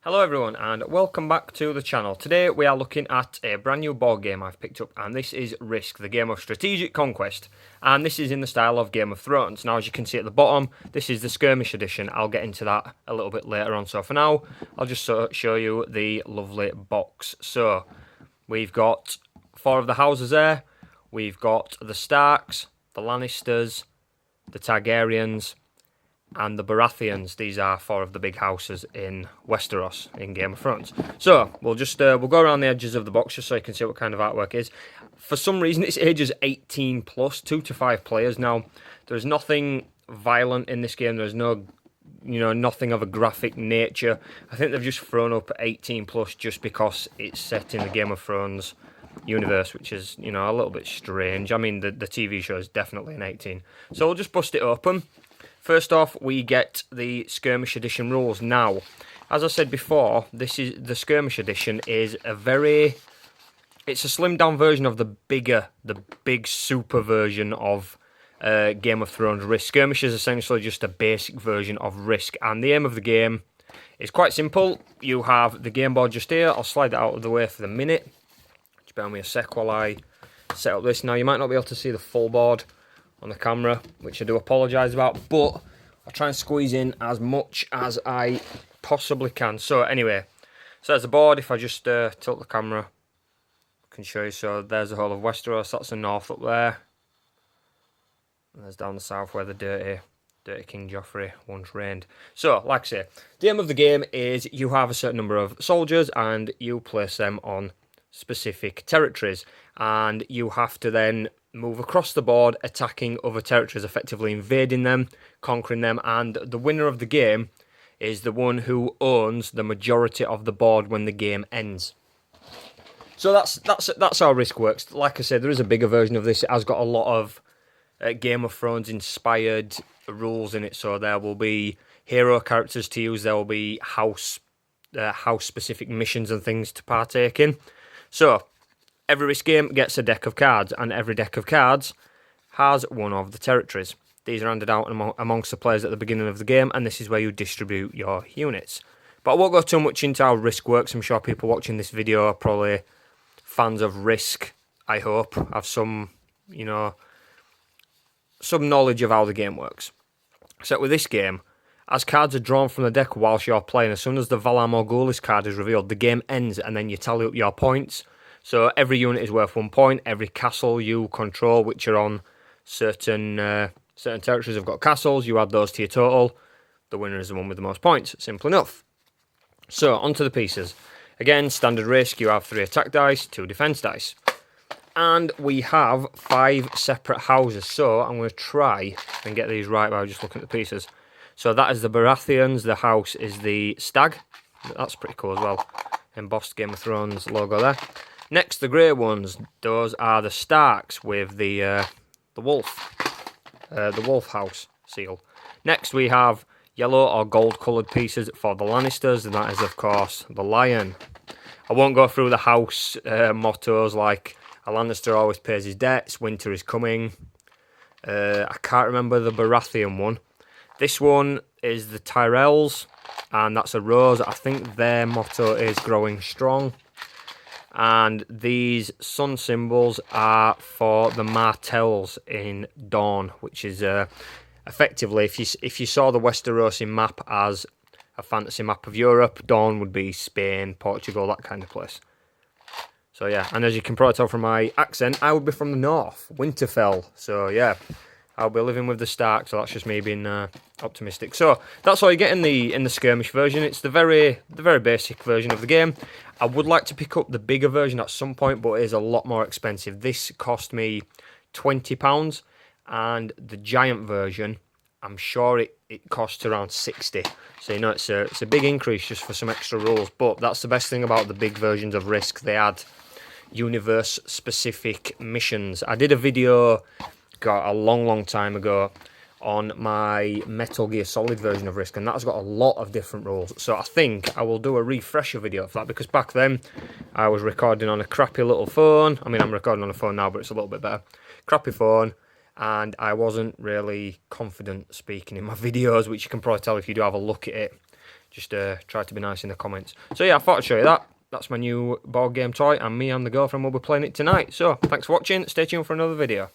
Hello everyone and welcome back to the channel. Today we are looking at a brand new board game I've picked up, and this is Risk, the game of strategic conquest, and this is in the style of Game of Thrones. Now, as you can see at the bottom, this is the Skirmish edition. I'll get into that a little bit later on, so for now I'll just show you the lovely box. So we've got 4 of the houses there. We've got the Starks, the Lannisters, the Targaryens and the Baratheons. These are 4 of the big houses in Westeros in Game of Thrones. So we'll just we'll go around the edges of the box just so you can see what kind of artwork it is. For some reason it's ages 18 plus, 2 to 5 players. Now there's nothing violent in this game. There's no, nothing of a graphic nature. I think they've just thrown up 18 plus just because it's set in the Game of Thrones universe, which is, a little bit strange. I mean, the TV show is definitely an 18. So we'll just bust it open. First off, we get the Skirmish Edition rules. Now, as I said before, the Skirmish Edition is it's a slimmed down version of the big super version of Game of Thrones Risk. Skirmish is essentially just a basic version of Risk, and the aim of the game is quite simple. You have the game board just here. I'll slide that out of the way for the minute. Just bear with me a sec while I set up this. Now, you might not be able to see the full board on the camera, which I do apologise about, but I'll try and squeeze in as much as I possibly can. So anyway, so there's the board. If I just tilt the camera, I can show you. So there's the whole of Westeros. That's the north up there. And there's down the south where the dirty King Joffrey once reigned. So, like I say, the aim of the game is you have a certain number of soldiers and you place them on specific territories, and you have to then move across the board, attacking other territories, effectively invading them, conquering them, and the winner of the game is the one who owns the majority of the board when the game ends. So that's how Risk works. Like I said, there is a bigger version of this. It has got a lot of Game of Thrones inspired rules in it. So there will be hero characters to use. There will be house specific missions and things to partake in. So every Risk game gets a deck of cards, and every deck of cards has one of the territories. These are handed out amongst the players at the beginning of the game, and this is where you distribute your units. But I won't go too much into how Risk works. I'm sure people watching this video are probably fans of Risk, I hope, have some knowledge of how the game works. So with this game, as cards are drawn from the deck whilst you're playing, as soon as the Valar Morghulis card is revealed, the game ends, and then you tally up your points. So every unit is worth 1 point. Every castle you control, which are on certain territories, have got castles. You add those to your total. The winner is the one with the most points. Simple enough. So onto the pieces. Again, standard Risk. You have 3 attack dice, 2 defense dice, and we have 5 separate houses. So I'm going to try and get these right by just looking at the pieces. So that is the Baratheons. The house is the Stag. That's pretty cool as well. Embossed Game of Thrones logo there. Next, the grey ones, those are the Starks with the wolf house seal. Next, we have yellow or gold-coloured pieces for the Lannisters, and that is, of course, the lion. I won't go through the house mottos like a Lannister always pays his debts, winter is coming. I can't remember the Baratheon one. This one is the Tyrells, and that's a rose. I think their motto is growing strong. And these sun symbols are for the Martells in Dawn, which is effectively, if you saw the Westerosi map as a fantasy map of Europe, Dawn would be Spain, Portugal, that kind of place. So yeah, and as you can probably tell from my accent, I would be from the north, Winterfell. So yeah, I'll be living with the Stark, so that's just me being optimistic. So that's all you get in the Skirmish version. It's the very basic version of the game. I would like to pick up the bigger version at some point, but it is a lot more expensive. This cost me £20, and the giant version, I'm sure it costs around 60. So it's a big increase just for some extra rules. But that's the best thing about the big versions of Risk. They add universe-specific missions. I did a video a long time ago on my Metal Gear Solid version of Risk, and that's got a lot of different rules. So I think I will do a refresher video for that, because back then I was recording on a crappy little phone. I mean, I'm recording on a phone now, but it's a little bit better. Crappy phone, and I wasn't really confident speaking in my videos, which you can probably tell if you do have a look at it. just try to be nice in the comments. So yeah, I thought I'd show you that. That's my new board game toy, and me and the girlfriend will be playing it tonight. So thanks for watching. Stay tuned for another video.